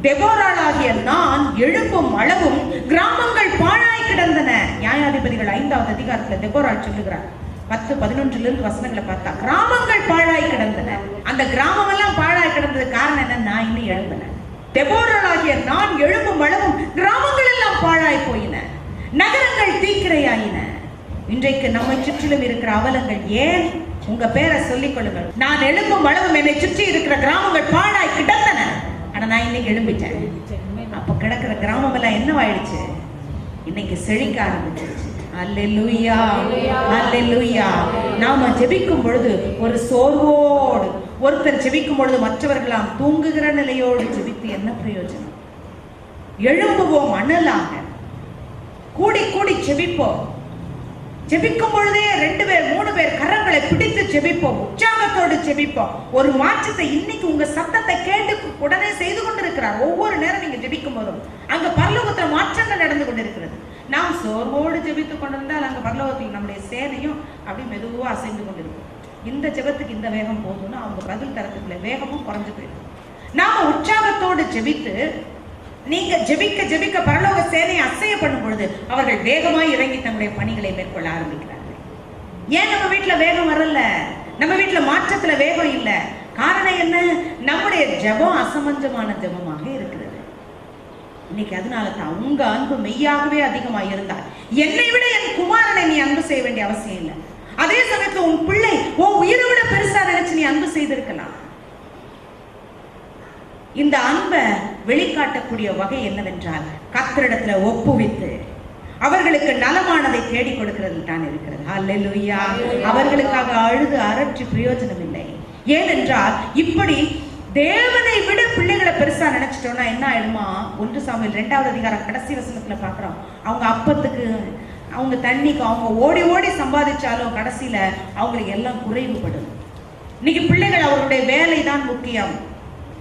தெபோராளாகிய நான் எழும்பும் அளவும் கிராமங்கள் பாழாய் கிடந்தன. நியாயாதிபதிகள் 5வது அதிகாரத்துல தெபோராள் சொல்லுகிறார். 10-11 வசனங்களை பார்த்தா கிராமங்கள் பாழாய் கிடந்தன. அந்த கிராமம் எல்லாம் பாழாய் கிடந்தது காரணம் என்ன? நான் இன்னும் எழும்பின. தெபோராளாகிய நான் எழும்பும் அளவும் கிராமங்கள் எல்லாம் பாழாய் போயின, நகரங்கள் தீக்கிரையாயின. இன்றைக்கு நம்மை சுற்றிலும் இருக்கிற அவலங்கள் ஏன்? உங்க பேரை சொல்லிக் கொள்ளுங்கள். நான் எழும்பும் அளவும் என்னை சுற்றி இருக்கிற கிராமங்கள் பாழாய் கிடந்தன. ஆனா நான் இன்னைக்கு எழும்பிட்டேன். அப்ப கிடக்கிற கிராமம் எல்லாம் என்னவாயிடுச்சு? இன்னைக்கு செழிக்க ஆரம்பிச்சிருச்சு. அல்லேலூயா, அல்லேலூயா. நாம ஜெபிக்கும் பொழுது ஒரு சோர்வோடு, ஒருத்தர் ஜெபிக்கும் பொழுது மற்றவர்களாம் தூங்குகிற நிலையோடு ஜெபித்து என்ன பிரயோஜனம்? எழும்புவோம், அனலாக கூடி கூடி ஜெபிப்போம். ஜெபிக்கும் பொழுதே 2 பேர் 3 பேர் கரங்களை பிடித்து ஜெபிப்போம், உற்சாகத்தோடு ஜெபிப்போம். ஒரு மாற்றத்தை இன்னைக்கு உங்க சத்தத்தை கேட்டு உடனே செய்து கொண்டிருக்கிறார். ஒவ்வொரு நேரம் நீங்க ஜெபிக்கும் போதும் அங்க பரலோகத்துல மாற்றங்கள் நடந்து கொண்டிருக்கிறது. நாம் சோர்வோடு ஜெபித்துக் கொண்டிருந்தால் அங்க பரலோகத்தில் நம்முடைய சேனையும் அப்படி மெதுவா அசைந்து கொண்டிருக்கும். இந்த ஜெபத்துக்கு இந்த வேகம் போதும்னா அவங்க பதில் தரத்துக்குள்ள வேகமும் குறைஞ்சு போயிடும். நாம உற்சாகத்தோடு ஜெபித்து, நீங்க ஜெபிக்க ஜெபிக்க பரலோக சேனையை அசைய பண்ணும் பொழுது அவர்கள் வேகமாய் இறங்கி தங்களுடைய பணிகளை மேற்கொள்ள ஆரம்பிக்கிறார்கள். ஏன் நம்ம வீட்டுல வேகம் வரல? நம்ம வீட்டுல மாற்றத்துல வேகம் இல்ல. காரணம் என்ன? நம்முடைய ஜெபம் அசமஞ்சமான ஜெபமாக இருக்கிறது. இன்னைக்கு அதனால தான் உங்க அன்பு மெய்யாகவே அதிகமாக இருந்தால் என்னை விட என் குமாரனை நீ அன்பு செய்ய வேண்டிய அவசியம் இல்லை. அதே சமயத்துல உன் பிள்ளை உன் உயிரை விட பெருசா நினைச்சு நீ அன்பு செய்திருக்கலாம். இந்த அன்பை வெளிக்காட்டக்கூடிய வகை என்னவென்றால் கர்த்தரிடத்துல ஒப்புவித்து அவர்களுக்கு நலமானதை தேடி கொடுக்கிறது தான் இருக்கிறது. அல்லேலூயா. அவர்களுக்காக அழுது அரற்றி பிரயோஜனம் இல்லை. ஏனென்றால் இப்படி தேவனை விட பிள்ளைகளை பெருசா நினைச்சிட்டோம்னா என்ன ஆயிடுமா? 1 சாமுவேல் 2வது அதிகாரம் கடைசி வசனத்துல பாக்குறோம். அவங்க அப்பத்துக்கு, அவங்க தண்ணிக்கு அவங்க ஓடி ஓடி சம்பாதிச்சாலும் கடைசியில அவங்களுக்கு எல்லாம் குறைவுபடும். இன்னைக்கு பிள்ளைகள் அவருடைய வேலை தான் முக்கியம்.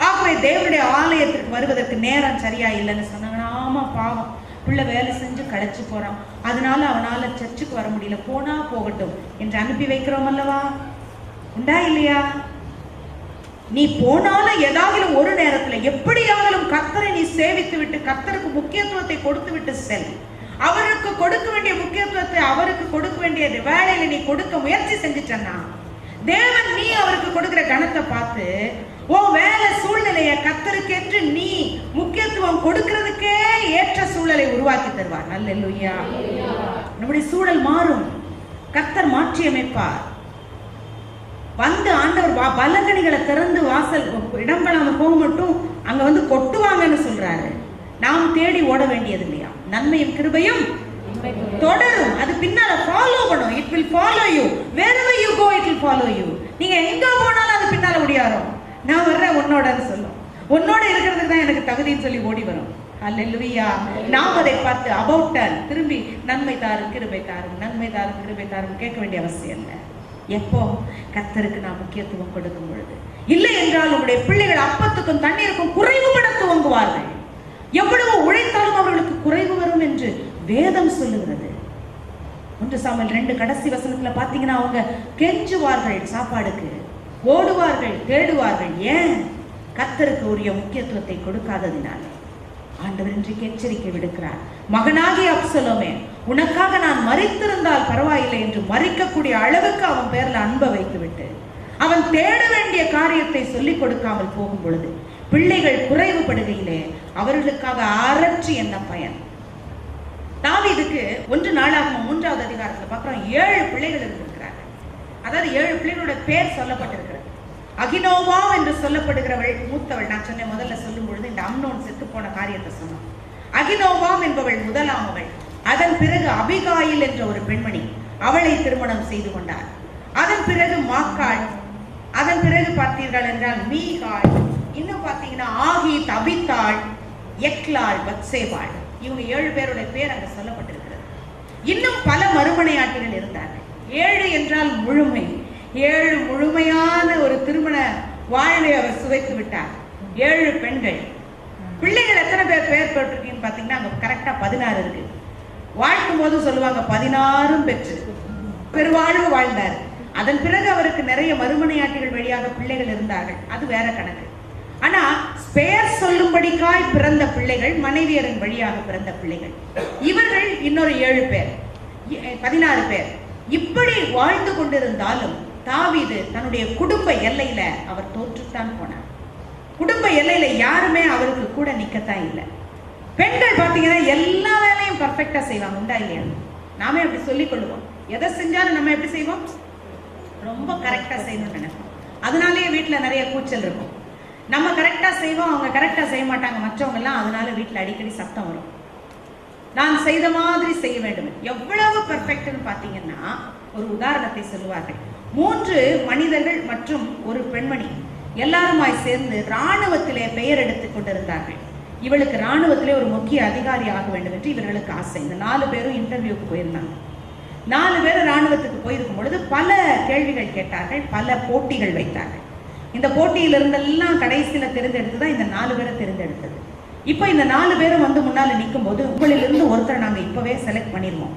ஆகவே தேவனுடைய ஆலயத்திற்கு வருவதற்கு நேரம் சரியா இல்லைன்னு சொன்னாங்கன்னா, ஆமா பாவம் பிள்ளை வேலை செஞ்சு களைச்சு போறான், அதனால அவனால சர்ச்சுக்கு வர முடியல, போனா போகட்டும் என்று அனுப்பி வைக்கிறோம் அல்லவா? உண்டா இல்லையா? நீ போனாலும் ஏதாவது ஒரு நேரத்துல எப்படியாவது கர்த்தரை நீ சேவித்து விட்டு கர்த்தருக்கு முக்கியத்துவத்தை கொடுத்து விட்டு செல். அவருக்கு கொடுக்க வேண்டிய முக்கியத்துவத்தை, அவருக்கு கொடுக்க வேண்டிய வேலையில நீ கொடுக்க முயற்சி செஞ்சுட்டன்னா தேவன் நீ அவருக்கு கொடுக்கிற கணத்தை பார்த்து உன் வேலை சூழ்நிலைய கர்த்தருக்கேற்று நீ முக்கியத்துவம் கொடுக்கிறதுக்கே ஏற்ற சூழலை உருவாக்கி தருவார். அல்லேலூயா. நம்முடைய சூழல் மாறும். கர்த்தர் மாற்றி அமைப்பார். வந்து ஆண்டவர் பலகணிகளை திறந்து வாசல் இடம்பெறாம போக மட்டும் அங்க வந்து கொட்டுவாங்கன்னு சொல்றாரு. நாம் தேடி ஓட வேண்டியது இல்லையா? நன்மையும் கிருபையும் தொடரும். அது பின்னால ஃபாலோ பண்ணும். It will follow you wherever you go. It will follow you. நீங்க எங்க போனாலும் அது பின்னால ஓடியாரும். நான் வர்றேன் உன்னோடன்னு சொல்லும். உன்னோட இருக்கிறதுக்கு தான் எனக்கு தகுதின்னு சொல்லி ஓடி வரும். அல்லேலூயா. நாம் அதை பார்த்து அபவுட் திரும்பி நன்மை தாரும் கிருபை தாரும், நன்மை தாரும் கிருபை தாரும் கேட்க வேண்டிய அவசியம் இல்லை. எப்போ? கர்த்தருக்கு நான் முக்கியத்துவம் கொடுக்கும் பொழுது. இல்லை என்றால் உங்களுடைய பிள்ளைகள் அப்பத்துக்கும் தண்ணீருக்கும் குறைவுபட துவங்குவார்கள். எவ்வளவு உழைத்தாலும் அவர்களுக்கு குறைவு வரும் என்று வேதம் சொல்லுகிறது. 1 சாமுவேல் 2 கடைசி வசனத்துல பாத்தீங்கன்னா அவங்க கெஞ்சுவார்கள், சாப்பாடுக்கு ஓடுவார்கள், தேடுவார்கள். ஏன்? கர்த்தருக்கு உரிய முக்கியத்துவத்தை கொடுக்காததினாலே. ஆண்டவர் இன்றைக்கு எச்சரிக்கை விடுக்கிறார். மகனாகிய அப்சலோமே, உனக்காக நான் மரித்திருந்தால் பரவாயில்லை என்று மரிக்கக்கூடிய அளவுக்கு அவன் பேர்ல அன்பை வைத்து விட்டு அவன் தேட வேண்டிய காரியத்தை சொல்லிக் கொடுக்காமல் போகும் பொழுது பிள்ளைகள் குறைவுபடுகையிலே அவர்களுக்காக அரற்றி என்ன பயன்? தாவீதுக்கு 1 நாளாகமம் 3வது அதிகாரத்துல பார்க்கிறோம் 7 பிள்ளைகள் இருந்திருக்கிறாங்க. அதாவது 7 பிள்ளைகளோட பேர் சொல்லப்பட்டிருக்கிறது. அகினோவா என்று சொல்லப்படுகிறவள் மூத்தவள். நான் சொன்ன முதல்ல சொல்லும் பொழுது இந்த அம்னோன் செத்து போன காரியத்தை சொன்னோம். அகினோவாம் என்பவள் முதலாமவள். அதன் பிறகு அபிகாயில் என்ற ஒரு பெண்மணி, அவளை திருமணம் செய்து கொண்டார். அதன் பிறகு மாக்காள், அதன் பிறகு பார்த்தீர்கள் என்றால் மீகாள், இன்னும் பார்த்தீங்கன்னா ஆகீத், அபித்தாள், எக்லாள், பத்சேபாள். இவங்க 7 பேருடைய பேர் அங்க சொல்லப்பட்டிருக்கிறது. இன்னும் பல மறுமனையாட்டிகள் இருந்தார்கள். 7 என்றால் முழுமை. 7 முழுமையான ஒரு திருமண வாழ்வை அவர் சுவைத்து விட்டார். 7 பெண்கள். பிள்ளைகள் எத்தனை பேர் பெயர் போட்டிருக்கீங்கன்னு பார்த்தீங்கன்னா அங்க கரெக்டா 16 இருக்கு. வாழ்க்கும் போது சொல்லுவாங்க 16ம் பெற்று பெருவாழ்வு வாழ்ந்தார். அதன் பிறகு அவருக்கு நிறைய மறுமனையாட்டிகள் வழியாக பிள்ளைகள் இருந்தார்கள். அது வேற கணக்கு. ஆனா பெயர் சொல்லும்படிக்காய் பிறந்த பிள்ளைகள் மனைவியரின் வழியாக பிறந்த பிள்ளைகள். இவர்கள் இன்னொரு 7 பேர், 16 பேர். இப்படி வாழ்ந்து கொண்டிருந்தாலும் தாவீது தன்னுடைய குடும்ப எல்லையில அவர் தோற்றுத்தான் போனார். குடும்ப எல்லையில யாருமே அவருக்கு கூட நிக்கத்தான் இல்லை. பெண்கள் பாத்தீங்கன்னா எல்லா வேலையும் பர்ஃபெக்டா செய்வாங்க, உண்டா இல்லையா? நாமே அப்படி சொல்லிக் கொள்ளுவோம். எதை செஞ்சாலும் நம்ம எப்படி செய்வோம்? ரொம்ப கரெக்டா செய்யணும்னு நினைப்போம். அதனாலேயே வீட்டுல நிறைய கூச்சல் இருக்கும். நம்ம கரெக்டா செய்வோம், அவங்க கரெக்டா செய்ய மாட்டாங்க மற்றவங்க எல்லாம். அதனால வீட்டுல அடிக்கடி சத்தம் வரும். நான் செய்த மாதிரி செய்ய வேண்டும். எவ்வளவு பெர்ஃபெக்ட்னு பாத்தீங்கன்னா, ஒரு உதாரணத்தை சொல்லுவார்கள். 3 மனிதர்கள் மற்றும் ஒரு பெண்மணி எல்லாருமாய் சேர்ந்து இராணுவத்திலே பெயர் எடுத்துக் கொண்டிருந்தார்கள். இவளுக்கு இராணுவத்திலே ஒரு முக்கிய அதிகாரி ஆக வேண்டும் என்று இவர்களுக்கு ஆசை. இந்த 4 பேரும் இன்டர்வியூக்கு போயிருந்தாங்க. 4 பேர் இராணுவத்துக்கு போயிருக்கும் பொழுது பல கேள்விகள் கேட்டார்கள், பல போட்டிகள் வைத்தார்கள். இந்த போட்டியிலிருந்தெல்லாம் கடைசியில தேர்ந்தெடுத்துதான் இந்த 4 பேரை தேர்ந்தெடுத்தது. இப்ப இந்த 4 பேரும் வந்து முன்னால நிற்கும் போது, உங்களிலிருந்து ஒருத்தரை நாங்க இப்பவே செலக்ட் பண்ணிருவோம்.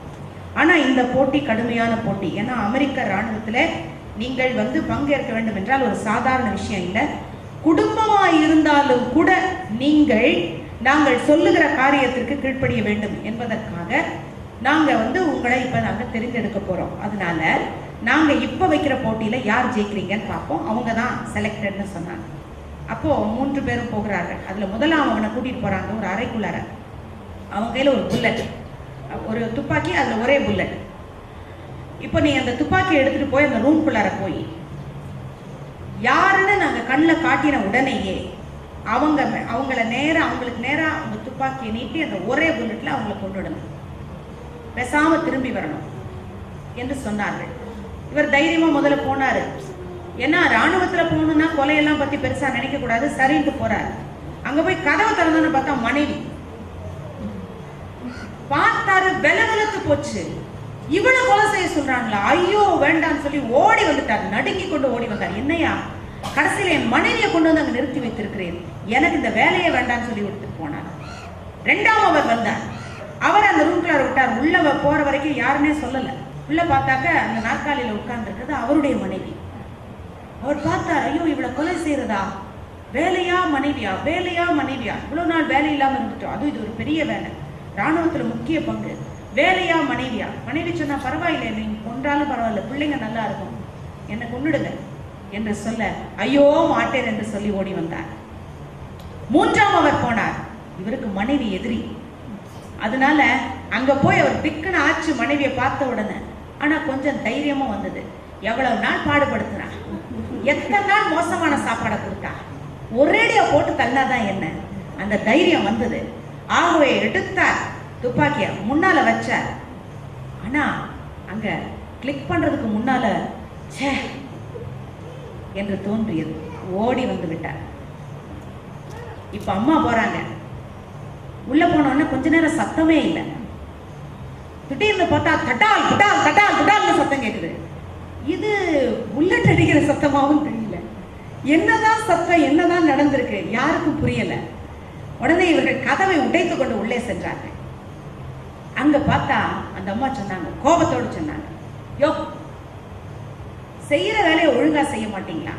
ஆனா இந்த போட்டி கடுமையான போட்டி. ஏன்னா அமெரிக்க இராணுவத்துல நீங்கள் வந்து பங்கேற்க வேண்டும் என்றால் ஒரு சாதாரண விஷயம் இல்லை. குடும்பமா இருந்தாலும் கூட நீங்கள் நாங்கள் சொல்லுகிற காரியத்திற்கு கீழ்ப்படிய வேண்டும் என்பதற்காக நாங்க வந்து உங்களை இப்ப நாங்க தெரிந்தெடுக்க போறோம். அதனால நாங்க இப்ப வைக்கிற போட்டியில யார் ஜெயிக்கிறீங்கன்னு பார்ப்போம், அவங்க தான் செலக்டட்னு சொன்னாங்க. அப்போ 3 பேரும் போகிறார்கள். அதுல முதலாம் அவனை கூட்டிட்டு போறாங்க ஒரு அறைக்குள்ளார. அவங்க கையில ஒரு புல்லட், ஒரு துப்பாக்கி, அதுல ஒரே புல்லட். இப்போ நீ அந்த துப்பாக்கியை எடுத்துட்டு போய் அந்த ரூம்குள்ளார போய் யாருன்னு நாங்க கண்ணில் காட்டின உடனேயே அவங்களுக்கு நேரா அவங்க துப்பாக்கியை நீட்டி அந்த ஒரே புல்லட்ல அவங்களை கொண்டுடணும், பேசாம திரும்பி வரணும் என்று சொன்னார்கள். இவர் தைரியமா முதல்ல போனாரு. ஏன்னா இராணுவத்துல போகணும்னா கொலையெல்லாம் பத்தி பெருசா நினைக்க கூடாது, சரின்ட்டு போறாரு. அங்க போய் கதவை திறந்தோன்னு பார்த்தா மனைவி பார்த்தாரு, வெலவெலத்து போச்சு. இவ்வளவு கொலை செய்ய சொல்றாங்களா, ஐயோ வேண்டான்னு சொல்லி ஓடி வந்துட்டார், நடுங்கி கொண்டு ஓடி வந்தார். என்னையா, கடைசியில என் மனைவியை கொண்டு வந்து அங்க நிறுத்தி வைத்திருக்கிறேன், எனக்கு இந்த வேலையை வேண்டான்னு சொல்லி விட்டுட்டு போனார். 2ஆம் அவர் வந்தார். அவர் அந்த ரூம்குள்ளார விட்டார். உள்ள போற வரைக்கும் யாருன்னே சொல்லல. உள்ள பார்த்தாக்க அந்த நாற்காலியில உட்கார்ந்து இருக்கிறது அவருடைய மனைவி. அவர் பார்த்தார், ஐயோ இவ்வளவு கொலை செய்யறதா, வேலையா மனைவியா, வேலையா மனைவியா, இவ்வளவு நாள் வேலை இல்லாம இருந்துட்டோம், அதுவும் இது ஒரு பெரிய வேலை, ராணுவத்துல முக்கிய பங்கு, வேலையா மனைவியா. மனைவி சொன்னா பரவாயில்லை, நீங்க கொன்றாலும் பரவாயில்ல, பிள்ளைங்க நல்லா இருக்கும், என்னை கொன்னுடுங்க என்று சொல்ல, ஐயோ மாட்டேன் என்று சொல்லி ஓடி வந்தார். 3ஆம் அவர் போனார். இவருக்கு மனைவி எதிரி. அதனால அங்க போய் அவர் திக்குன்னு ஆச்சு மனைவியை பார்த்த உடனே. ஆனா கொஞ்சம் தைரியமும் வந்தது. எவ்வளவு நாள் பாடுபடுத்துறா, எத்தனை நாள் மோசமான சாப்பாடை கொடுத்தா, ஒரேடியா போட்டு தள்ளாதான் என்ன, அந்த தைரியம் வந்தது. ஆகவே எடுத்தார், துப்பாக்கிய முன்னால வச்சார். ஆனா அங்க கிளிக் பண்றதுக்கு முன்னால ச்சே என்று தோன்றியது. ஓடி வந்து விட்டார். இப்ப அம்மா போறாங்க. உள்ள போனோன்னு கொஞ்ச நேரம் சத்தமே இல்லை. திடீர்னு பார்த்தா தட்டால் தட்டால் தட்டால் தட்டால்னு சத்தம் கேட்குது. இது புல்லட் அடிக்கிற சத்தமாவும் தெரியல. என்னதான் சத்தம், என்னதான் நடந்திருக்கு யாருக்கும் புரியல. உடனே இவர்கள் கதவை உடைத்து கொண்டு உள்ளே சென்றார்கள். அங்க பார்த்தா அந்த அம்மா சொன்னாங்க, கோபத்தோடு சொன்னாங்க, யோ செய்யற வேலையை ஒழுங்கா செய்ய மாட்டீங்களா,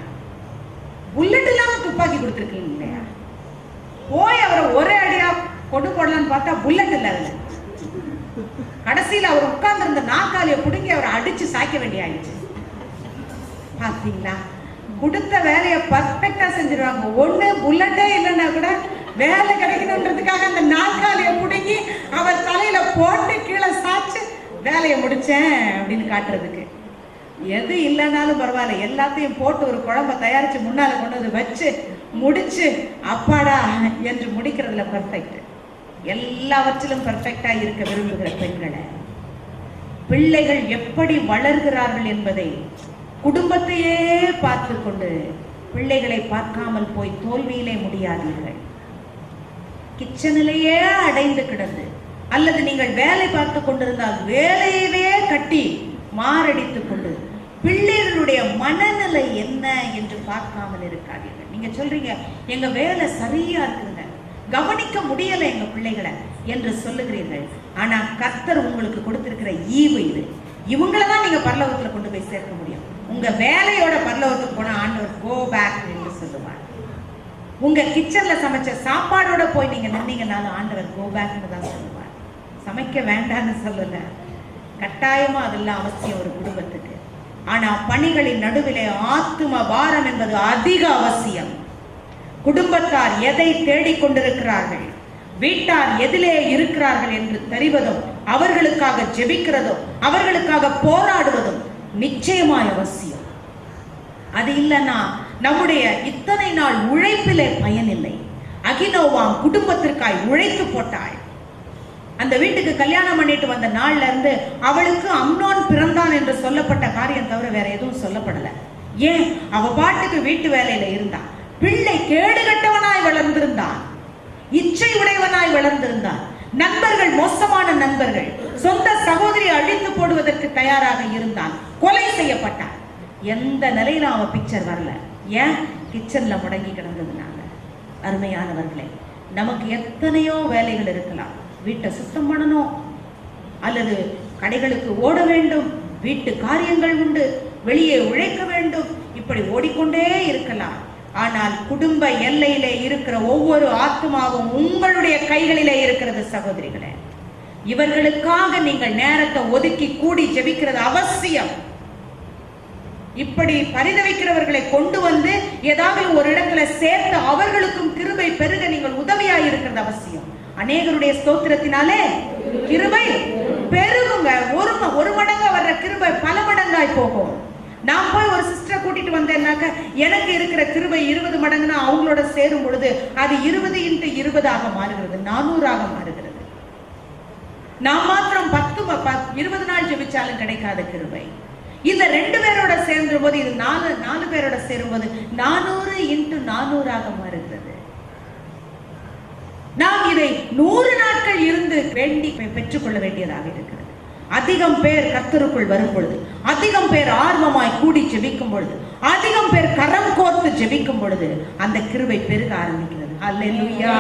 புல்லட் இல்லாம துப்பாக்கி கொடுத்துருக்கீங்க இல்லையா, போய் அவரை ஒரே அடியா கொண்டு போடலான்னு பார்த்தா புல்லட் இல்ல. அதுல கடைசியில் அவர் உட்கார்ந்து இருந்த நாற்காலியை பிடுங்கி அவரை அடிச்சு சாய்க்க வேண்டிய ஆயிடுச்சு. பாத்தீங்களா, கொடுத்த வேலையை பர்ஃபெக்டா செஞ்சிருவாங்க. ஒண்ணு புல்லட்டே இல்லைன்னா கூட வேலை கிடைக்கணுன்றதுக்காக அந்த நாற்காலியை பிடுங்கி அவர் தலையில போட்டு கீழே சாய்ச்சு வேலையை முடிச்சேன் அப்படின்னு காட்டுறதுக்கு. எது இல்லைனாலும் பரவாயில்ல, எல்லாத்தையும் போட்டு ஒரு குழம்பை தயாரிச்சு முன்னால கொண்டு வந்து வச்சு முடிச்சு அப்பாடா என்று முடிக்கிறதுல பர்ஃபெக்ட். எல்லாவற்றிலும் பர்ஃபெக்டா இருக்க விரும்புகிற பெண்களை, பிள்ளைகள் எப்படி வளர்கிறார்கள் என்பதை குடும்பத்தையே பார்த்து கொண்டு பிள்ளைகளை பார்க்காமல் போய் தோல்வியிலே முடியாதீர்கள். கிச்சனிலேயே அடைந்து கிடந்து அல்லது நீங்கள் வேலை பார்த்து கொண்டிருந்தால் வேலையவே கட்டி மாரடித்துக் கொண்டு பிள்ளைகளுடைய மனநிலை என்ன என்று பார்க்காமல் இருக்காதீர்கள். நீங்க சொல்றீங்க எங்க வேலை சரியா இருக்குங்க, கவனிக்க முடியல எங்க பிள்ளைகளை என்று சொல்லுகிறீர்கள். ஆனா கர்த்தர் உங்களுக்கு கொடுத்திருக்கிற ஈவு இது. இவங்களதான் நீங்க பரலோகத்துல கொண்டு போய் சேர்க்க முடியும். உங்க வேலையோட பரலோகத்துக்கு போன ஆண்டவர் கோ பேக் என்று சொல்லுவார். உங்க கிச்சன்ல சமைச்ச சாப்பாடோட போய் நீங்க நின்னீங்கன்னாலும் ஆண்டவர் கோ பேக்னு தான் சொல்லுவார். சமைக்க வேண்டாம்னு சொல்லல, கட்டாயமா அதெல்லாம் அவசியம் ஒரு குடும்பத்துக்கு. ஆனா பணிகளின் நடுவிலே ஆத்தும பாரம் என்பது அதிக அவசியம். குடும்பத்தார் எதை தேடிக்கொண்டிருக்கிறார்கள், வீட்டார் எதிலே இருக்கிறார்கள் என்று தெரிவதும், அவர்களுக்காக ஜெபிக்கிறதும், அவர்களுக்காக போராடுவதும் நிச்சயமாய் அவசியம். அது இல்லைன்னா நம்முடைய இத்தனை நாள் உழைப்பிலே பயனில்லை. அகினோவாம் குடும்பத்திற்காய் உழைத்து போட்டாள். அந்த வீட்டுக்கு கல்யாணம் பண்ணிட்டு வந்த நாள்ல இருந்து அவளுக்கு அம்னோன் பிறந்தான் என்று சொல்லப்பட்ட காரியம் தவிர வேற எதுவும் சொல்லப்படல. ஏன்? அவ பாட்டுக்கு வீட்டு வேலையில இருந்தா. பிள்ளை கேடுகட்டவனாய் வளர்ந்திருந்தான், இச்சை உடையவனாய் வளர்ந்திருந்தான். நண்பர்கள் மோசமான நண்பர்கள், சொந்த சகோதரியை அழித்து போடுவதற்கு தயாராக இருந்தான், கொலை செய்யப்பட்டான். எந்த நிலையில அவன் பிக்சர் வரல. ஏன்? கிச்சன்ல முடங்கி கிடந்ததுனால. அருமையானவர்களே, நமக்கு எத்தனையோ வேலைகள் இருக்கலாம். வீட்டை சுத்தம் பண்ணணும், அல்லது கடைகளுக்கு ஓட வேண்டும், வீட்டு காரியங்கள் உண்டு, வெளியே உழைக்க வேண்டும், இப்படி ஓடிக்கொண்டே இருக்கலாம். ஆனால் குடும்ப எல்லையிலே இருக்கிற ஒவ்வொரு ஆத்மாவும் உங்களுடைய கைகளிலே இருக்கிறது சகோதரிகளே. இவர்களுக்காக நீங்கள் நேரத்தை ஒதுக்கி கூடி ஜெபிக்கிறது அவசியம். இப்படி பரிதவிக்கிறவர்களை கொண்டு வந்து ஏதாவது ஒரு இடத்துல சேர்த்து அவர்களுக்கும் கிருபை பெருக நீங்கள் உதவியாய் இருக்கிறது அவசியம். அநேகருடைய ஸ்தோத்திரத்தினாலே கிருபை பெருகுங்க. ஒரு மடங்கா வர்ற கிருபை பல மடங்காய் போகும். நான் போய் ஒரு சிஸ்டரை கூட்டிட்டு வந்தேன்னாக்க எனக்கு இருக்கிற கிருபை 20 மடங்குனா அவங்களோட சேரும் பொழுது அது 20 × 20 மாறுகிறது, 400 மாறுகிறது. நான் மாத்திரம் 20 நாள் ஜெபிச்சாலும் கிடைக்காத கிருபை இந்த 2 பேரோட சேர்ந்த போது, இது 4 பேரோட சேரும்போது 400 × 400 மாறுகிறது. நாம் இதை 100 நாட்கள் இருந்து வேண்டி பெற்றுக்கொள்ள வேண்டியதாக இருக்கிறது. அதிகம் பேர் கர்த்தருக்குள் வரும் பொழுது, அதிகம் பேர் ஆர்வமாய் கூடி ஜெபிக்கும் பொழுது, அதிகம் பேர் கரம் கோர்த்து ஜெபிக்கும் பொழுது அந்த கிருபை பெருக ஆரம்பிக்கிறது. அல்லேலூயா.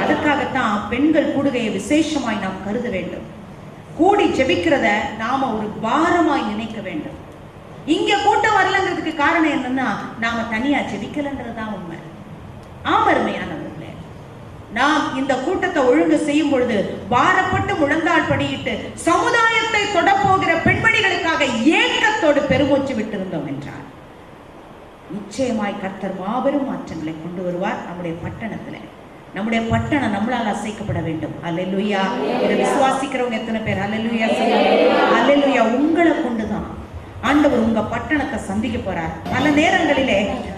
அதுக்காகத்தான் பெண்கள் கூடுகையை விசேஷமாய் நாம் கருத வேண்டும். கூடி ஜெபிக்கிறத நாம ஒரு பாரமாய் நினைக்க வேண்டும். இங்க கூட்டம் வரலங்கிறதுக்கு காரணம் என்னன்னா நாம தனியா ஜெபிக்கலன்றதுதான் உண்மை. ஆமருமையானவர்களே, நாம் இந்த கூட்டத்தை ஒழுங்கு செய்யும் பொழுது பாரப்பட்டு முழந்தாள் படியிட்டு சமுதாயத்தை தொடப்போகிற பெண்மணிகளுக்காக ஏக்கத்தோடு பெருமூச்சு விட்டிருந்தோம் என்றார் நிச்சயமாய் கர்த்தர் மாபெரும் மாற்றங்களை கொண்டு வருவார் நம்முடைய பட்டணத்துல. நம்முடைய பட்டணம் நம்மளால் அசைக்கப்பட வேண்டும். அல்லேலூயா. இதை விசுவாசிக்கிறவங்க எத்தனை பேர் அல்லேலூயா சொல்லுங்க? அல்லேலூயா. உங்களை கொண்டுதான் ஆண்டவர் உங்க பட்டணத்தை சந்திக்க போறார். பல நேரங்களிலே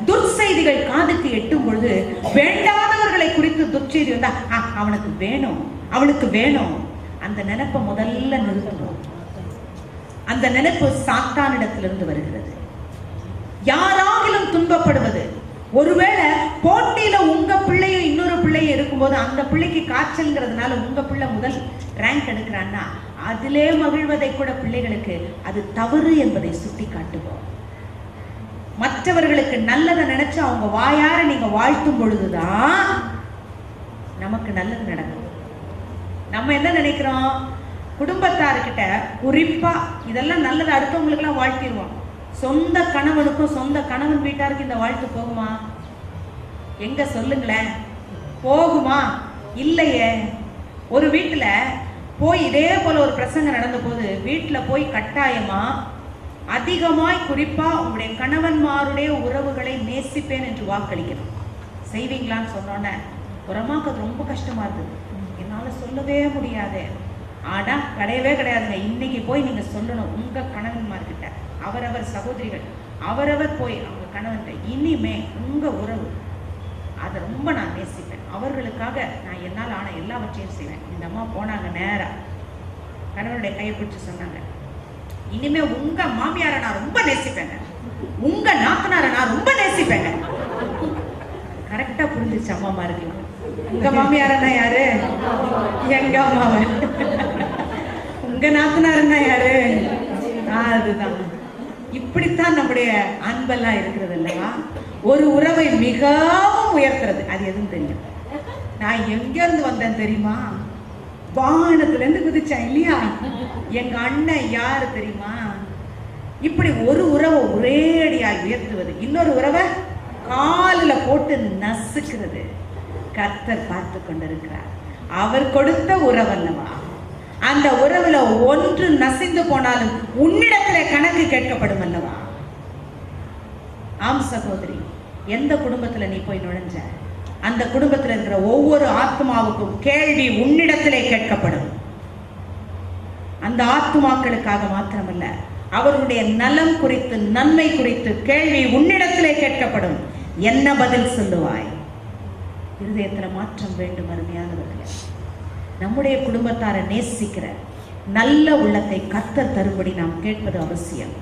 துர்செய்திகள் காதுக்கு எட்டும் பொழுது வேண்டாதவர்களை குறித்து துர்செய்தி வந்தா அவனுக்கு வேணும், அவளுக்கு வேணும், அந்த நினைப்பை முதல்ல நிறுத்துவோம். அந்த நினைப்பு சாத்தானிடத்திலிருந்து வருகிறது. யாராகிலும் துன்பப்படுவது, ஒருவேளை போட்டியில உங்க பிள்ளையும் இன்னொரு பிள்ளையும் இருக்கும்போது அந்த பிள்ளைக்கு காய்ச்சல்ங்கிறதுனால உங்க பிள்ளை முதல் ரேங்க் எடுக்கிறான்னா அதிலே மகிழ்வதை கூட பிள்ளைகளுக்கு அது தவறு என்பதை சுட்டி காட்டுவோம். மற்றவர்களுக்கு நல்லதை நினைச்சு அவங்க வாயார நீங்க வாழ்த்தும் பொழுதுதான் நமக்கு நல்லது நடக்கும். நம்ம என்ன நினைக்கிறோம்? குடும்பத்தார்கிட்ட குறிப்பா இதெல்லாம் நல்லது அடுத்தவங்களுக்கு எல்லாம் வாழ்த்திடுவோம். சொந்த கணவனுக்கும் சொந்த கணவன் வீட்டாருக்கு இந்த வாழ்த்து போகுமா? எங்க சொல்லுங்களேன், போகுமா? இல்லையே. ஒரு வீட்டுல போய் இதே போல ஒரு பிரசங்கம் நடந்த போது வீட்டுல போய் கட்டாயமா அதிகமாய் குறிப்பா உங்களுடைய கணவன்மாருடைய உறவுகளை நேசிப்பேன் என்று வாக்களிக்கணும். செய்வீங்களான்னு சொன்னோன்னே ஒரு அம்மாவுக்கு அது ரொம்ப கஷ்டமா இருந்தது. என்னால சொல்லவே முடியாது. ஆனா கிடையவே கிடையாதுங்க. இன்னைக்கு போய் நீங்க சொல்லணும் உங்க கணவன்மார்கிட்ட, அவரவர் சகோதரிகள் அவரவர் போய் அவங்க கணவன் இனிமே உங்க உறவு அதை ரொம்ப நான் நேசிப்பேன், அவர்களுக்காக நான் என்னால் ஆன எல்லாவற்றையும் செய்வேன். இந்த அம்மா போனாங்க, நேரா கணவனுடைய கையை பிடிச்சு சொன்னாங்க, இனிமே உங்க மாமியாரை நான் ரொம்ப நேசிப்பேங்க, உங்க நாத்தனாரை நான் ரொம்ப நேசிப்பேங்க. கரெக்டா புரிஞ்சிச்சு அம்மாமா இருக்கலாம். உங்க மாமியாரன்னா யாரு? எங்க அம்மாவ. உங்க நாத்தனாருன்னா யாரு? அதுதான். இப்படித்தான் நம்முடைய அன்பெல்லாம் இருக்கிறது இல்லையா? ஒரு உறவை மிகவும் உயர்த்துறது. அது எதுவும் தெரியும். நான் எங்க இருந்து வந்தேன் தெரியுமா? வானத்துல இருந்து குதிச்சேன் இல்லையா? எங்க அண்ணன் யாரு தெரியுமா? இப்படி ஒரு உறவை ஒரே அடியாய் உயர்த்துவது, இன்னொரு உறவை காலில் போட்டு நசுக்கிறது. கர்த்தர் பார்த்து கொண்டிருக்கிறார். அவர் கொடுத்த உறவல்லவா, அந்த உறவுல ஒன்று நசிந்து போனாலும் உன்னிடத்துல கணக்கு கேட்கப்படும் அல்லவா. ஆம் சகோதரி, எந்த குடும்பத்துல நீ போய் நுழைஞ்ச, அந்த குடும்பத்தில் இருக்கிற ஒவ்வொரு ஆத்மாவுக்கும் கேள்வி உன்னிடத்திலே கேட்கப்படும். அந்த ஆத்மாக்களுக்காக மாத்திரமல்ல, அவருடைய நலம் குறித்து, நன்மை குறித்து கேள்வி உன்னிடத்திலே கேட்கப்படும். என்ன பதில் சொல்லுவாய்? இருதயத்துல மாற்றம் வேண்டும். அருமையானவர்களே, நம்முடைய குடும்பத்தாரை நேசிக்கிற நல்ல உள்ளத்தை கர்த்தர் தரும்படி நாம் கேட்பது அவசியம்.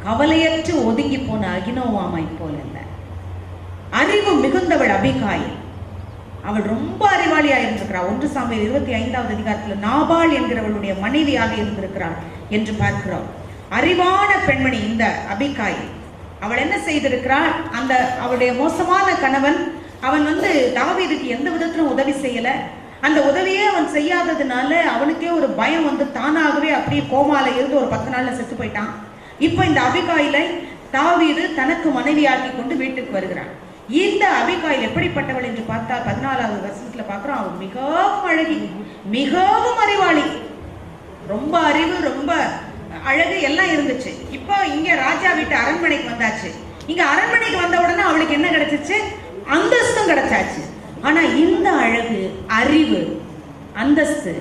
கவலையற்று ஒதுங்கி போன அகினோவாமை போல அல்ல. அறிவு மிகுந்தவள் அபிகாயில். அவள் ரொம்ப அறிவாளியா இருந்திருக்கிறாள். 1 சாமுவேல் 25வது அதிகாரத்தில் நாபால் என்கிறவளுடைய மனைவியாக இருந்திருக்கிறாள் என்று பார்க்கிறோம். அறிவான பெண்மணி இந்த அபிகாயில். அவள் என்ன செய்திருக்கிறாள்? அந்த அவளுடைய மோசமான கணவன், அவன் தாவீதுக்கு எந்த விதத்திலும் உதவி செய்யல. அந்த உதவியே அவன் செய்யாததுனால அவனுக்கே ஒரு பயம் தானாகவே அப்படியே கோமால இருந்து ஒரு 10 நாள்ல செத்து போயிட்டான். இப்ப இந்த அபிகாயிலை தாவீது தனக்கு மனைவியாக்கி கொண்டு வீட்டுக்கு வருகிறான். இந்த அபிகாயில் எப்படிப்பட்டவள் என்று பார்த்தா 14வது வசனத்துல பார்க்கிறோம். அவள் மிகவும் அழகி, மிகவும் அறிவாளி, ரொம்ப அறிவு, ரொம்ப அழகு எல்லாம் இருந்துச்சு. இப்போ இங்க ராஜா வீட்டு அரண்மனைக்கு வந்தாச்சு. இங்க அரண்மனைக்கு வந்த உடனே அவளுக்கு என்ன கிடைச்சிச்சு? அந்தஸ்தும் கிடைச்சாச்சு. ஆனா இந்த அழகு, அறிவு, அந்தஸ்து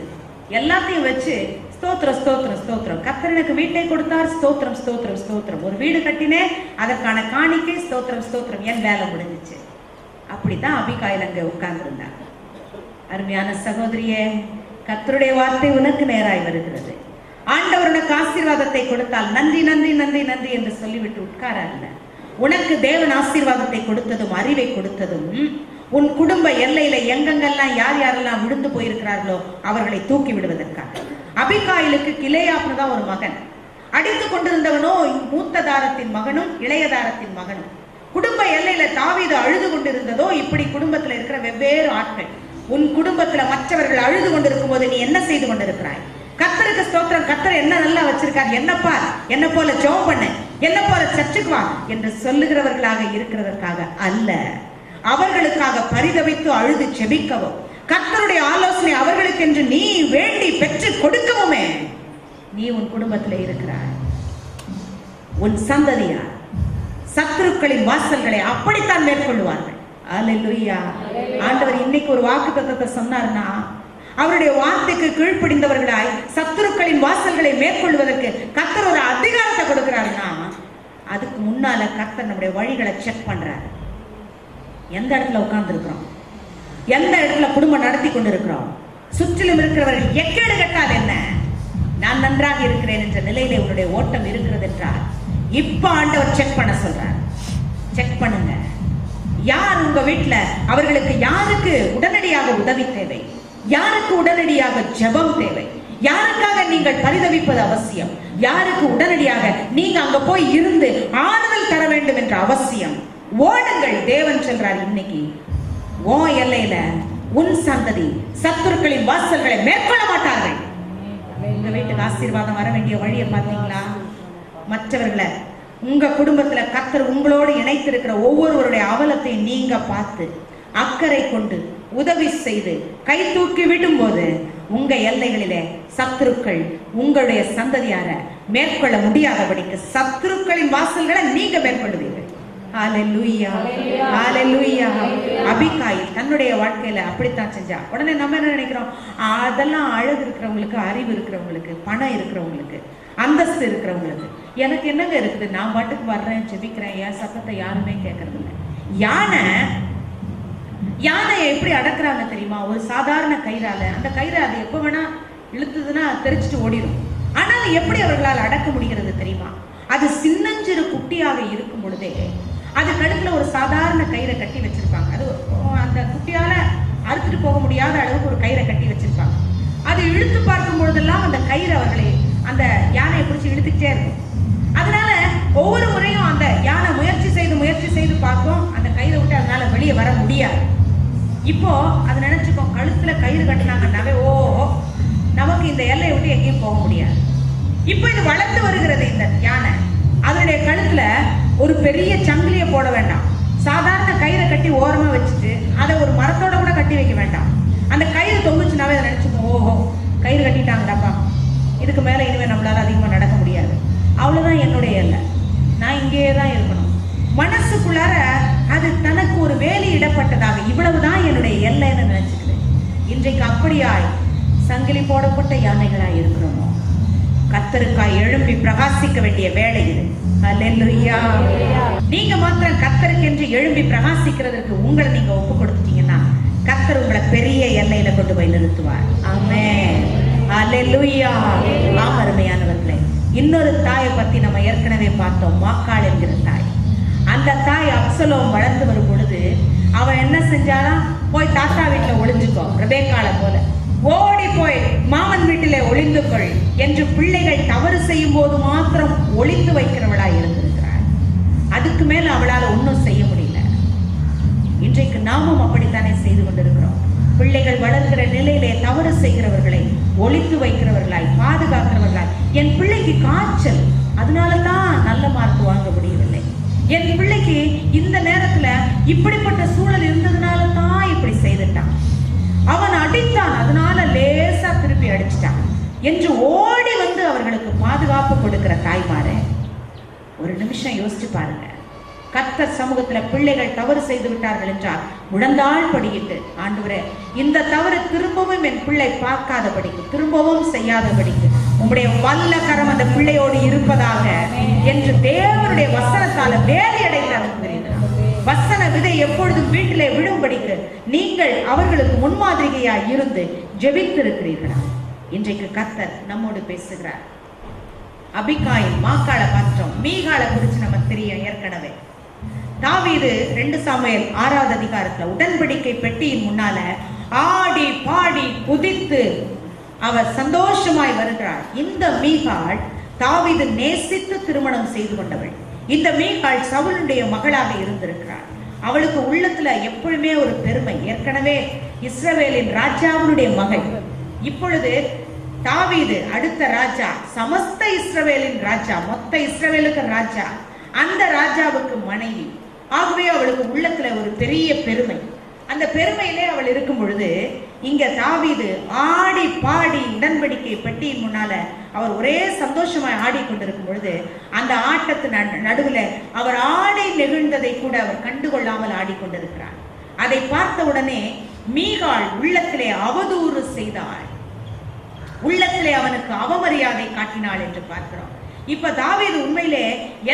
எல்லாத்தையும் வச்சு ஸ்தோத்திரம் ஸ்தோத்திரம் ஸ்தோத்திரம், கர்த்தர் எனக்கு வீட்டை கொடுத்தார், ஸ்தோத்திரம் ஸ்தோத்திரம் ஸ்தோத்திரம், ஒரு வீடு கட்டினேன், அதற்கான காணிக்கை, ஸ்தோத்திரம் ஸ்தோத்திரம், என் வேலை முடிஞ்சிச்சு. அப்படித்தான் அபிகாயில் அங்க உட்கார்ந்து இருந்தாங்க. அருமையான சகோதரியே, கர்த்தருடைய வார்த்தை உனக்கு நேராய் வருகிறது. ஆண்டவர் உனக்கு ஆசீர்வாதத்தை கொடுத்தால் நன்றி நன்றி நன்றி நன்றி என்று சொல்லிவிட்டு உட்கார அல்ல. உனக்கு தேவன் ஆசீர்வாதத்தை கொடுத்ததும், அறிவை கொடுத்ததும், உன் குடும்ப எல்லையில எங்கெங்கெல்லாம் யார் யாரெல்லாம் விழுந்து போயிருக்கிறார்களோ அவர்களை தூக்கி விடுவதற்காக. அபிகாயிலுக்கு கிலேயாப்னு தான் ஒரு மகன். அடித்து கொண்டிருந்தவனோ மூத்த தாரத்தின் மகனும் இளைய தாரத்தின் மகனும். குடும்ப எல்லையில தாவீது அழுது கொண்டிருந்ததோ இப்படி குடும்பத்துல இருக்கிற வெவ்வேறு ஆட்கள். உன் குடும்பத்துல மற்றவர்கள் அழுது கொண்டிருக்கும் போது நீ என்ன செய்து கொண்டிருக்கிறாய்? கர்த்தருக்கு ஸ்தோத்திரம், கர்த்தர் என்ன நல்லா வச்சிருக்கார், என்னப்பா என்ன போல ஜெபம் பண்ணு, என்ன போல சர்ச்சுக்கு வா என்று சொல்லுகிறவர்களாக இருக்கிறதற்காக அல்ல, அவர்களுக்காக பரிதவித்து அழுது செபிக்கவும், கர்த்தருடைய ஆலோசனை அவர்களுக்கு என்று நீ வேண்டி பெற்று கொடுக்கவுமே நீ உன் குடும்பத்தில் இருக்கிறாய். உன் சந்ததியார் சத்துருக்களின் வாசல்களை அப்படித்தான் மேற்கொள்வார்கள். அல்லேலூயா. ஆண்டவர் இன்னைக்கு ஒரு வாக்குத்தத்தத்தை சொன்னார்னா, அவருடைய வார்த்தைக்கு கீழ்ப்படிந்தவர்களாய் சத்துருக்களின் வாசல்களை மேற்கொள்வதற்கு கர்த்தர் ஒரு அதிகாரத்தை கொடுக்கிறாருன்னா, அதுக்கு முன்னால கர்த்தர் நம்முடைய வழிகளை செக் பண்றாரு. எந்த இடத்துல உட்கார்ந்து இருக்கிறோம், எந்த இடத்துல குடும்பம் நடத்தி கொண்டிருக்கிறோம், சுற்றிலும் இருக்கிறவர்கள் எக்கேடு கட்டால் என்ன, நான் நன்றாக இருக்கிறேன் என்ற நிலையில உங்களுடைய ஓட்டம் இருக்கிறது என்றால் இப்ப ஆண்டவர் செக் பண்ண சொல்றார். செக் பண்ணுங்க. யார் உங்க வீட்டுல, அவர்களுக்கு யாருக்கு உடனடியாக உதவி தேவை, யாருக்கு உடனடியாக ஜெபம் தேவை, யாருக்காக நீங்கள் பரிதவிப்பது அவசியம், யாருக்கு உடனடியாக நீங்க அங்க போய் இருந்து ஆறுதல் தர வேண்டும் என்ற அவசியம். ஓடுங்கள். தேவன் சொல்றார், இன்னைக்கு உன் எல்லையில உன் சந்ததி சத்துருக்களின் வாசல்களை மேற்கொள்ள மாட்டார்கள். உங்க வீட்டுக்கு ஆசீர்வாதம் வர வேண்டிய வழியை பார்த்தீங்களா? மற்றவர்களை உங்க குடும்பத்துல கர்த்தர் உங்களோடு இணைத்திருக்கிற ஒவ்வொருவருடைய அவலத்தை நீங்க பார்த்து அக்கறை கொண்டு உதவி செய்து கை தூக்கி விடும் போது உங்க எல்லைகளிலே சத்துருக்கள் உங்களுடைய சந்ததியார மேற்கொள்ள முடியாதபடிக்கு சத்துருக்களின் வாசல்களை நீங்க மேற்கொள்வீர்கள். ஹல்லேலூயா, ஹல்லேலூயா. அபிகாயில் தன்னுடைய வாழ்க்கையில அப்படித்தான் செஞ்சா. உடனே நம்ம என்ன நினைக்கிறோம்? அதெல்லாம் அழகு இருக்கிறவங்களுக்கு, அறிவு இருக்கிறவங்களுக்கு, பணம் இருக்கிறவங்களுக்கு, அந்தஸ்து இருக்கிறவங்களுக்கு, எனக்கு என்னங்க இருக்குது, நான் பாட்டுக்கு வர்றேன், ஜெபிக்கிறேன், என் சத்தத்தை யாருமே கேட்கறது இல்லை. யானையை எப்படி அடக்குறாங்க தெரியுமா? ஒரு சாதாரண கயிறால. அந்த கயிறு அது எப்ப வேணா இழுத்துதுன்னா தெரிச்சுட்டு ஓடிடும். ஆனால் எப்படி அவர்களால் அடக்க முடிகிறது தெரியுமா? அது சின்னஞ்சிறு குட்டியாக இருக்கும் பொழுதே அது கழுத்துல ஒரு சாதாரண கயிறை கட்டி வச்சிருப்பாங்க. அது அந்த குட்டியால அறுத்துட்டு போக முடியாத அளவுக்கு ஒரு கயிறை கட்டி வச்சிருப்பாங்க. அது இழுத்து பார்க்கும் பொழுதெல்லாம் அந்த கயிறு அவர்களை, அந்த யானையை பிடிச்சி இழுத்துக்கிட்டே இருக்கும். அதனால ஒவ்வொரு முறையும் அந்த யானை முயற்சி செய்து பார்க்கும், அந்த கயிறை விட்டு அதனால வெளியே வர முடியாது. இப்போ அது நினைச்சுக்கோ, கழுத்துல கயிறு கட்டினாங்கன்னாவே ஓ நமக்கு இந்த எல்லையை விட்டு எங்கேயும் போக முடியாது. இப்போ இது வளர்ந்து வருகிறது இந்த யானை. அதனுடைய கழுத்துல ஒரு பெரிய சங்கிலியை போட வேண்டாம், சாதாரண கயிறை கட்டி ஓரமா வச்சுட்டு அதை ஒரு மரத்தோட கூட கட்டி வைக்க வேண்டாம். அந்த கயிறு தொங்குச்சுனாவே அதை நினைச்சுக்கோ, ஓஹோ கயிறு கட்டிட்டாங்கடாப்பா, இதுக்கு மேல இனிமே நம்மளால அதிகமா நடக்க முடியாது, அவ்வளவுதான் என்னுடைய எல்லை, நான் இங்கேயே தான் இருக்கணும். மனசுக்குள்ளார அது தனக்கு ஒரு வேலி இடப்பட்டதாக, இவ்வளவுதான் என்னுடைய எல்லைன்னு நினைச்சுக்குது. இன்றைக்கு அப்படியாய் சங்கிலி போடப்பட்ட யானைகளாய் இருக்கிறோமோ? கர்த்தருக்காய் எழும்பி பிரகாசிக்க வேண்டிய வேலை இது. அல்லேலூயா. நீங்க மாத்திரம் கர்த்தருக்கு என்று எழும்பி பிரகாசிக்கிறதுக்கு உங்களை நீங்க ஒப்பு கொடுத்துட்டீங்கன்னா கர்த்தர் உங்களை பெரிய எல்லையில கொண்டு போய் நிறுத்துவார். ஆமென். அல்லேலூயா. ஆம் அருமையானவர்களே, இன்னொரு தாயை பத்தி நம்ம ஏற்கனவே பார்த்தோம், மாக்காள் என்கிற தாய். அந்த தாய் அப்சலோம் வளர்ந்து வரும் பொழுது அவன் என்ன செஞ்சாலும், போய் தாத்தா வீட்டுல ஒளிஞ்சுக்கோ, ரெபேக்காளை போல ஓடி போய் மாமன் வீட்டிலே ஒளிந்து கொள் என்று பிள்ளைகள் தவறு செய்யும் போது மாத்திரம் ஒளிந்து வைக்கிறவளாய் இருந்திருக்கிறாள். அதுக்கு மேல அவளால் ஒன்றும் செய்ய முடியல. இன்றைக்கு நாமும் அப்படித்தானே செய்து கொண்டிருக்கிறோம். பிள்ளைகள் வளர்க்கிற நிலையிலே தவறு செய்கிறவர்களை ஒளித்து வைக்கிறவர்களாய், பாதுகாக்கிறவர்களாய். என் பிள்ளைக்கு காய்ச்சல், அதனால தான் நல்ல மார்க் வாங்க முடியவில்லை. என் பிள்ளைக்கு இந்த நேரத்துல இப்படிப்பட்ட சூழல் இருந்ததுனால தான் இப்படி செய்துட்டான், அவன் அடித்தான் அதனால லேசா திருப்பி அடிச்சிட்டான் என்று ஓடி வந்து அவர்களுக்கு பாதுகாப்பு கொடுக்கிற தாய்மாரே, ஒரு நிமிஷம் யோசிச்சு பாருங்க. கர்த்தர் சமூகத்துல பிள்ளைகள் தவறு செய்து விட்டார்கள் என்றால் முழந்தாள் படியிட்டு, ஆண்டவரே இந்த தவறு திரும்பவும் என் பிள்ளை பார்க்காதபடிக்கு, திரும்பவும் செய்யாதபடிக்கு உங்களுடைய வல்ல கரம் அந்த பிள்ளையோடு இருப்பதாக என்று தேவனுடைய வசனத்தால வேலையடைந்து அனுப்புகிறீர்கள். வசன விதை எப்பொழுதும் வீட்டிலே விழும்படிக்கு நீங்கள் அவர்களுக்கு முன்மாதிரிகையாய் இருந்து ஜெபித்திருக்கிறீர்களா? இன்றைக்கு கர்த்தர் நம்மோடு பேசுகிறார். அபிகாயில் மாக்காளை பார்த்தோம், மீகாளை குறித்து நம்ம தெரியும் ஏற்கனவே. தாவீது 2 சாமுவேல் 6வது அதிகாரத்துல உடன்படிக்கை பெட்டியின் முன்னால ஆடி பாடி குதித்து அவர் சந்தோஷமாய் வருகிறார். இந்த மீகாள் தாவீது நேசித்து திருமணம் செய்து கொண்டவள். இந்த மீகாள் சவுலுடைய மகளாக இருந்திருக்கிறார். அவளுக்கு உள்ளத்துல எப்பொழுதுமே ஒரு பெருமை. ஏற்கனவே இஸ்ரவேலின் ராஜாவுடைய மகள், இப்பொழுது தாவீது அடுத்த ராஜா, சமஸ்த இஸ்ரவேலின் ராஜா, மொத்த இஸ்ரவேலுக்கு ராஜா, அந்த ராஜாவுக்கு மனைவி. ஆகவே அவளுக்கு உள்ளத்துல ஒரு பெரிய பெருமை. அந்த பெருமையிலே அவள் இருக்கும் பொழுது இங்க தாவீது ஆடி பாடி உடன்படிக்கை பெட்டியின் முன்னால அவர் ஒரே சந்தோஷமாய் ஆடிக்கொண்டிருக்கும் பொழுது அந்த ஆட்டத்து நடுவுல அவர் ஆடி நெகிழ்ந்ததை கூட அவர் கண்டுகொள்ளாமல் ஆடிக்கொண்டிருக்கிறார். அதை பார்த்த உடனே மீகாள் உள்ளத்திலே அவதூறு செய்தாள், உள்ளத்திலே அவனுக்கு அவமரியாதை காட்டினாள் என்று பார்க்கிறோம். இப்ப தாவீது உண்மையிலே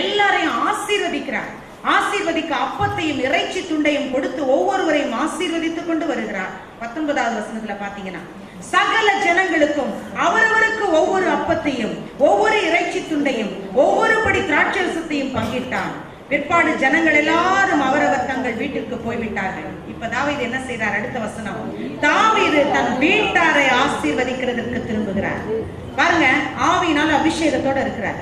எல்லாரையும் ஆசீர்வதிக்கிறார். ஆசீர்வதிக்க அப்பத்தையும் இறைச்சி துண்டையும் கொடுத்து ஒவ்வொருவரையும் ஆசீர்வதித்துக் கொண்டு வருகிறார். 19வது வசனத்துல பாத்தீங்கன்னா, சகல ஜனங்களுக்கும் அவரவருக்கு ஒவ்வொரு அப்பத்தையும் ஒவ்வொரு இறைச்சி துண்டையும் ஒவ்வொரு படி திராட்சரசத்தையும் பங்கிட்டான். பிற்பாடு ஜனங்கள் எல்லாரும் அவரவர் தங்கள் வீட்டிற்கு போய்விட்டார்கள். இப்ப தாவீது என்ன செய்றார்? அடுத்த வசனம், தாவீது தன் வீட்டாரை ஆசீர்வதிக்கிறதற்கு திரும்புகிறார். பாருங்க, ஆவியினால் அபிஷேகத்தோட இருக்கிறார்.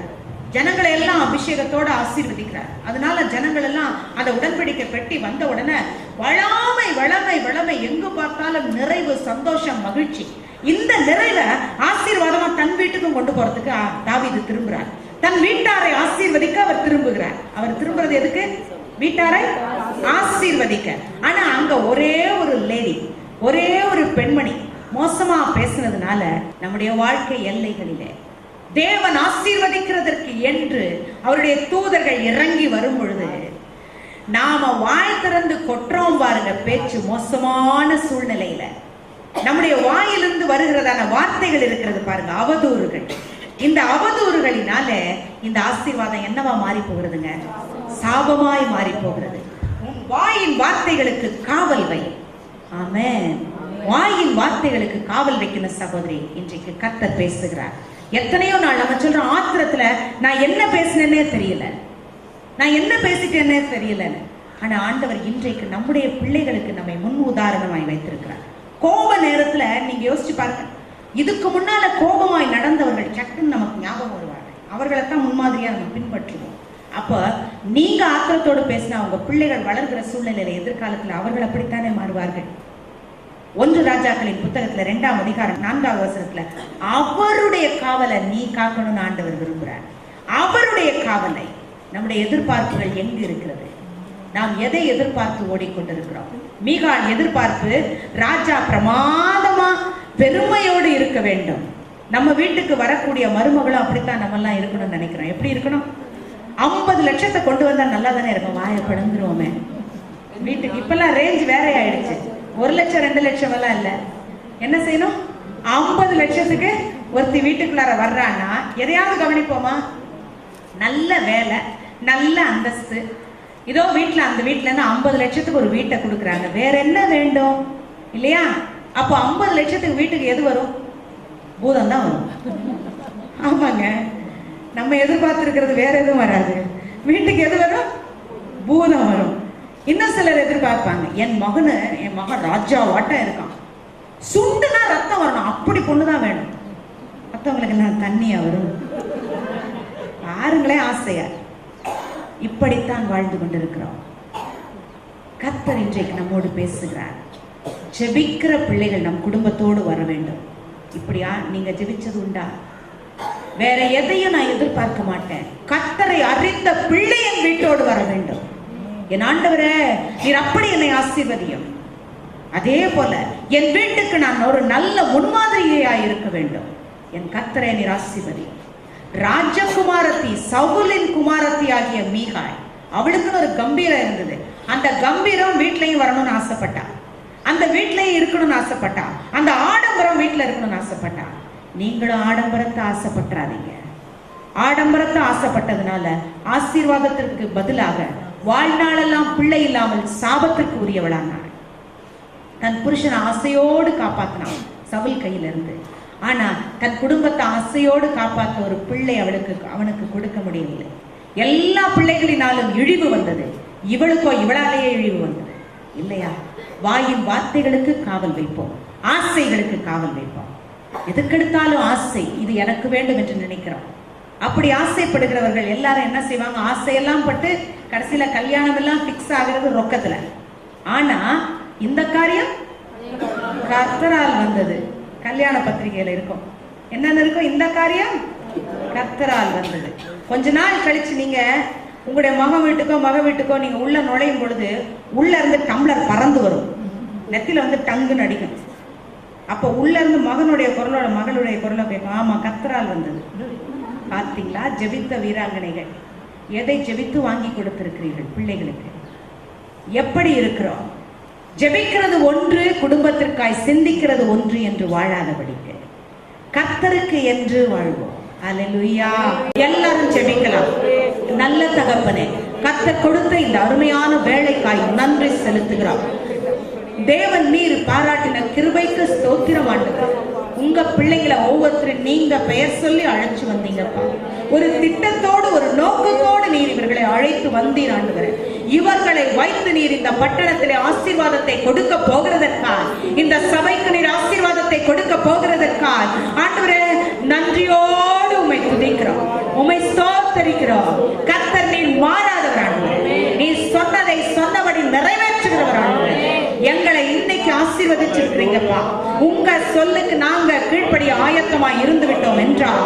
ஜனங்களை எல்லாம் அபிஷேகத்தோட ஆசீர்வதிக்கிறார். அதனால ஜனங்கள் எல்லாம் அந்த உடன்படிக்கை பெட்டி வந்த உடனே வளமை வளமை வளமை, எங்கு பார்த்தாலும் நிறைவு, சந்தோஷம், மகிழ்ச்சி. இந்த நிறைவை ஆசீர்வாதமா தன் வீட்டுக்கும் கொண்டு போறதுக்கு தாவீது திரும்புறார். தன் வீட்டாரை ஆசீர்வதிக்க அவர் திரும்புகிறார். அவர் திரும்புறது எதுக்கு? வீட்டாரை ஆசீர்வதிக்க. ஆனா அங்க ஒரே ஒரு லேடி, ஒரே ஒரு பெண்மணி மோசமா பேசினதுனால நம்முடைய வாழ்க்கை எல்லைகளிலே தேவன் ஆசீர்வதிக்கிறதற்கு என்று அவருடைய தூதர்கள் இறங்கி வரும் பொழுது நாம வாய் திறந்து கொற்றோம் பாருங்க. பேச்சு மோசமான சூழ்நிலையில நம்முடைய வாயிலிருந்து வருகிறதான வார்த்தைகள் இருக்கிறது பாருங்க, அவதூறுகள். இந்த அவதூறுகளினால இந்த ஆசீர்வாதம் என்னவா மாறி போகிறதுங்க? சாபமாய் மாறி போகிறது. வாயின் வார்த்தைகளுக்கு காவல் வை. ஆமென். வாயின் வார்த்தைகளுக்கு காவல் வைக்கணும் சகோதரி. இன்றைக்கு கர்த்தர் பேசுகிறார். எத்தனையோ நாள் நம்ம சொல்றோம், ஆத்திரத்துல நான் என்ன பேசினேன்னே தெரியல, நான் என்ன பேசிட்டேன்னே தெரியல. ஆனா ஆண்டவர் இன்றைக்கு நம்முடைய பிள்ளைகளுக்கு நம்மை முன் உதாரணமாய் வைத்திருக்கிறார். கோப நேரத்துல நீங்க யோசிச்சு பாருங்க, இதுக்கு முன்னால கோபமாய் நடந்தவர்கள் சட்டுன்னு நமக்கு ஞாபகம் வருவாங்க. அவர்களைத்தான் முன்மாதிரியா நம்ம பின்பற்றுவோம். அப்ப நீங்க ஆத்திரத்தோடு பேசினா உங்க பிள்ளைகள் வளர்கிற சூழ்நிலையில எதிர்காலத்துல அவர்கள் அப்படித்தானே மாறுவார்கள். 1 ராஜாக்களின் புத்தகத்துல 2ஆம் அதிகாரம் 4வது வசனத்துல அவருடைய காவலை நீ காக்கணும்னு ஆண்டவர் விரும்புகிறார். அவருடைய காவலை. நம்முடைய எதிர்பார்ப்புகள் எங்கு இருக்கிறது? நாம் எதை எதிர்பார்த்து ஓடிக்கொண்டிருக்கிறோம்? மீகாள் எதிர்பார்ப்பு ராஜா பிரமாதமா பெருமையோடு இருக்க வேண்டும். நம்ம வீட்டுக்கு வரக்கூடிய மருமகளும் அப்படித்தான் நம்ம எல்லாம் இருக்கணும்னு நினைக்கிறோம். எப்படி இருக்கணும்? 50 லட்சத்தை கொண்டு வந்தா நல்லா தானே இருக்கும். வாயை பிளந்துருவோமே வீட்டுக்கு. இப்பெல்லாம் ரேஞ்ச் வேற ஆயிடுச்சு. 1 லட்சம் 2 லட்சம் எல்லாம் இல்ல. என்ன செய்யணும்? 50 லட்சத்துக்கு ஒருத்தி வீட்டுக்குள்ளார வர்றான்னா எதையாவது கவனிப்போமா? நல்ல வேலை, நல்ல அந்தஸ்து. இதோ வீட்டுல, அந்த வீட்டுல இருந்து 50 லட்சத்துக்கு ஒரு வீட்டை கொடுக்குறாங்க. வேற என்ன வேண்டும் இல்லையா? அப்போ 50 லட்சத்துக்கு வீட்டுக்கு எது வரும்? பூதம் தான் வரும். ஆமாங்க, நம்ம எதிர்பார்த்திருக்கிறது வேற எதுவும் வராது. வீட்டுக்கு எது வரும்? பூதம் வரும். இன்னும் சிலர் எதிர்பார்ப்பாங்க, என் மகன் ராஜா வாட்டம் இருக்கான், சுண்டுனா ரத்தம் வரணும், அப்படி பொண்ணுதான் வேணும். மற்றவங்களுக்கு நான் தண்ணியா வரும். பாருங்களேன் ஆசையா. இப்படித்தான் வாழ்ந்து கொண்டிருக்கிறோம். கர்த்தர் இன்றைக்கு நம்மோடு பேசுகிறார். ஜெபிக்கிற பிள்ளைகள் நம் குடும்பத்தோடு வர வேண்டும். இப்படியா நீங்க ஜெபிச்சது உண்டா? வேற எதையும் நான் எதிர்பார்க்க மாட்டேன், கர்த்தரை அறிந்த பிள்ளை என் வீட்டோடு வர வேண்டும். என் ஆண்டவரே, நீர் அப்படி என்னை ஆசீர்வதியும். அதே போல என் வீட்டுக்கு நான் ஒரு நல்ல முன்மாதிரியாய் இருக்க வேண்டும். என் கர்த்தரை நீர் ஆசீர்வதியும். ராஜகுமாரத்தி, சவுலின் குமாரத்தி ஆகிய மீகாள், அவளுக்குன்னு ஒரு கம்பீரம் இருந்தது. அந்த கம்பீரம் வீட்லயும் வரணும்னு ஆசைப்பட்டா, அந்த வீட்லயும் இருக்கணும்னு ஆசைப்பட்டா, அந்த ஆடம்பரம் வீட்டுல இருக்கணும்னு ஆசைப்பட்டா. நீங்களும் ஆடம்பரத்தை ஆசைப்பட்டுறாதீங்க. ஆடம்பரத்தை ஆசைப்பட்டதுனால ஆசீர்வாதத்திற்கு பதிலாக வாழ்நாளெல்லாம் பிள்ளை இல்லாமல் சாபத்திற்கு உரியவளானாள். தன் புருஷனை ஆசையோடு காப்பாத்தினான் சவுல் கையிலிருந்து. ஆனா தன் குடும்பத்தை ஆசையோடு காப்பாற்ற ஒரு பிள்ளை அவனுக்கு கொடுக்க முடியவில்லை. எல்லா பிள்ளைகளினாலும் இழிவு வந்தது, இவளுக்கோ இவளாலேயே இழிவு வந்தது இல்லையா? வாயின் வார்த்தைகளுக்கு காவல் வைப்போம், ஆசைகளுக்கு காவல் வைப்போம். எதுக்கெடுத்தாலும் ஆசை, இது எனக்கு வேண்டும் என்று நினைக்கிறோம். அப்படி ஆசைப்படுகிறவர்கள் எல்லாரும் என்ன செய்வாங்க? ஆசையெல்லாம் பட்டு கடைசியில கல்யாணம் எல்லாம் பிக்ஸ் ஆகிறது ரொக்கத்துல. ஆனா இந்த காரியம் கர்த்தரால் வந்தது. கல்யாண பத்திரிகையில இருக்கும், என்னன்னு இருக்கும்? இந்த காரியம் கர்த்தரால் வந்தது. கொஞ்ச நாள் கழிச்சு நீங்க உங்களுடைய மக வீட்டுக்கோ நீங்க உள்ள நுழையும் பொழுது உள்ள இருந்து டம்ளர் பறந்து வரும், நெத்தில வந்து டங்குன்னு அடிக்கும். அப்ப உள்ள இருந்து மகனுடைய குரலோட மகளுடைய குரலை கேட்கும், ஆமா கர்த்தரால் வந்தது. பார்த்தீங்களா? ஜெபித்த வீராங்கனைகள் எதை ஜெபித்து வாங்கி கொடுத்திருக்கிறீர்கள் பிள்ளைகளுக்கு? எப்படி இருக்கிறோம்? ஜெபிக்கிறது ஒன்று, குடும்பத்திற்காய் சிந்திக்கிறது ஒன்று என்று வாழாதபடிக்கு கர்த்தருக்கு என்று வாழ்வோம். அல்லேலூயா. எல்லாரும் ஜெபிக்கலாம். நல்ல தகப்பனே, கர்த்தர் கொடுத்த இந்த அருமையான வேலைக்காய் நன்றி செலுத்துகிறோம். தேவன் நீர் பாராட்டின கிருபைக்கு ஸ்தோத்திரம் ஆண்டவரே. உங்க பிள்ளைங்களை ஒவ்வொருத்தரும் நீங்க பெயர் சொல்லி அழைச்சு வந்தீங்கப்பா. ஒரு திட்டத்தோடு, ஒரு நோக்கத்தோடு நீர் இவர்களை அழைத்து வந்தீர் ஆண்டவரே. இவர்களை வைத்து நீர் இந்த பட்டணத்திலே ஆசீர்வாதத்தை கொடுக்க போகிறதற்காக, இந்த சபைக்கு நீர் ஆசீர்வாதத்தை கொடுக்க போகிறதற்காக ஆண்டவரே நன்றியோடு உம்மை துதிக்கிறோம், உம்மை ஸ்தோத்திரிக்கிறோம். கர்த்தர் நீர் மாறாதவர் ஆண்டவரே. நீ சொன்னதை சொன்னபடி நிறைவேற்றுகிறவர் ஆண்டவரே. எங்களை இன்னைக்கு ஆசீர்வதிச்சிருக்கிறீங்கப்பா. உங்க சொல்லுக்கு நாங்க கீழ்ப்படிய ஆயத்தமாய் இருந்து விட்டோம் என்றால்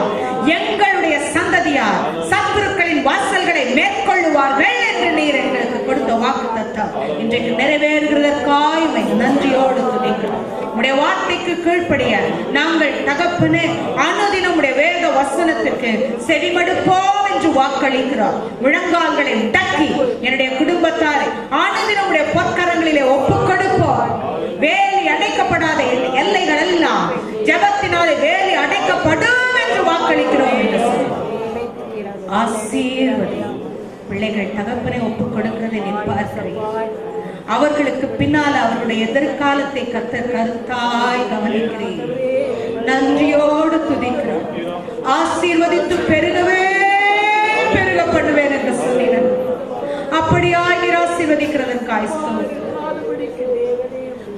எங்களுடைய சந்ததியார் சத்துருக்களின் வாசல்களை மேற்கொள்ளுவார்கள் என்று நீர் எங்களுக்கு கொடுத்த வாக்குத்தத்தம் இன்றைக்கு நிறைவேறுகிறதற்காய் நன்றியோடு துதிக்கிறோம். உடைய வார்த்தைக்கு கீழ்ப்படிய நாங்கள் தகப்பனே அனுதினம் உடைய வேத வசனத்திற்கு செவிமடுப்போம் என்று வாக்களிக்கிறோம். முழங்கால்களை தட்டி என்னுடைய குடும்பத்தாரை அனுதினம் உடைய பொற்கரங்களிலே ஒப்புக் கொடுப்போம். வேலி அடைக்கப்படாத எல்லைகள் எல்லாம் ஜெபத்தினாலே வேலி அடைக்கப்படும் என்று வாக்களிக்கிறோம் என்று ஆசீர்வதி. பிள்ளைகள் தகப்பனை ஒப்புக் கொடுக்கிறதை நீ பார்க்கிறீர்கள். அவர்களுக்கு பின்னால் அவருடைய எதிர்காலத்தை கர்த்தர் கருத்தாய் கவனிக்கிறீர்கள். நன்றியோடு துதிக்கிறோம். ஆசீர்வதித்து பெருகவே பெருக பண்ணுவேன் என்று சொன்னீர்கள். அப்படியாய் நீர் ஆசீர்வதிக்கிறதற்காய்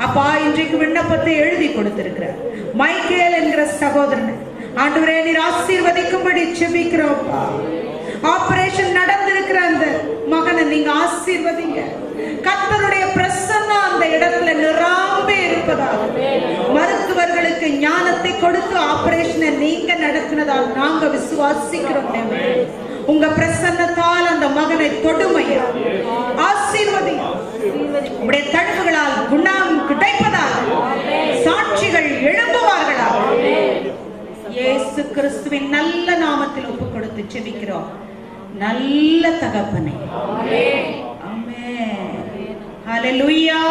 அப்பா இன்றைக்கு விண்ணப்பத்தை எழுதி கொடுத்திருக்கிறார் மைக்கேல் என்கிற சகோதரன் ஆண்டவரே நீர் ஆசீர்வதிக்கும்படி ஜெபிக்கிறோம். ஆபரேஷன் நடந்திருக்கிற அந்த மகனை நீங்க ஆசீர்வதிங்க. கர்த்தருடைய பிரசன்னம் அந்த இடத்துல நிரம்பி இருப்பதாக, மருத்துவர்களுக்கு ஞானத்தை கொடுத்து ஆபரேஷனை நீங்க நடத்தினதால் நாங்க விசுவாசிக்கிறோம். உங்க பிரசன்னத்தால் அந்த மகனை தொடுமையா, ஆசீர்வதியும். உடைய தழும்புகளால் குணம் கிடைப்பதாக, சாட்சிகள் எழும்புவார்களாக. இயேசு கிறிஸ்துவின் நல்ல நாமத்தில் ஒப்பு கொடுத்து செபிக்கிறோம் நல்ல தகப்பனே. ஆமென். ஹல்லேலூயா.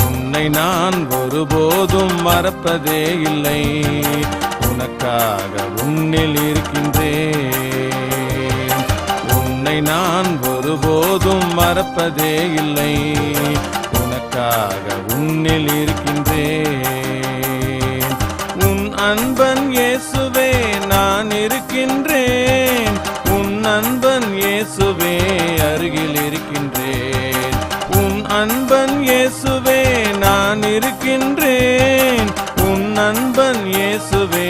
உன்னை நான் ஒருபோதும் மறப்பதே இல்லை, உனக்காக உன்னில் இருக்கின்றேன். உன்னை நான் ஒருபோதும் மறப்பதே இல்லை, உனக்காக உன்னில் இருக்கின்றேன். உன் அன்பன் இயேசுவே நான் இருக்கின்றேன், உன் அன்பன் இயேசுவே அருகில் இருக்கின்றேன். உன் அன்பன் இயேசுவே நான் இருக்கின்றேன், உன் அன்பன் இயேசுவே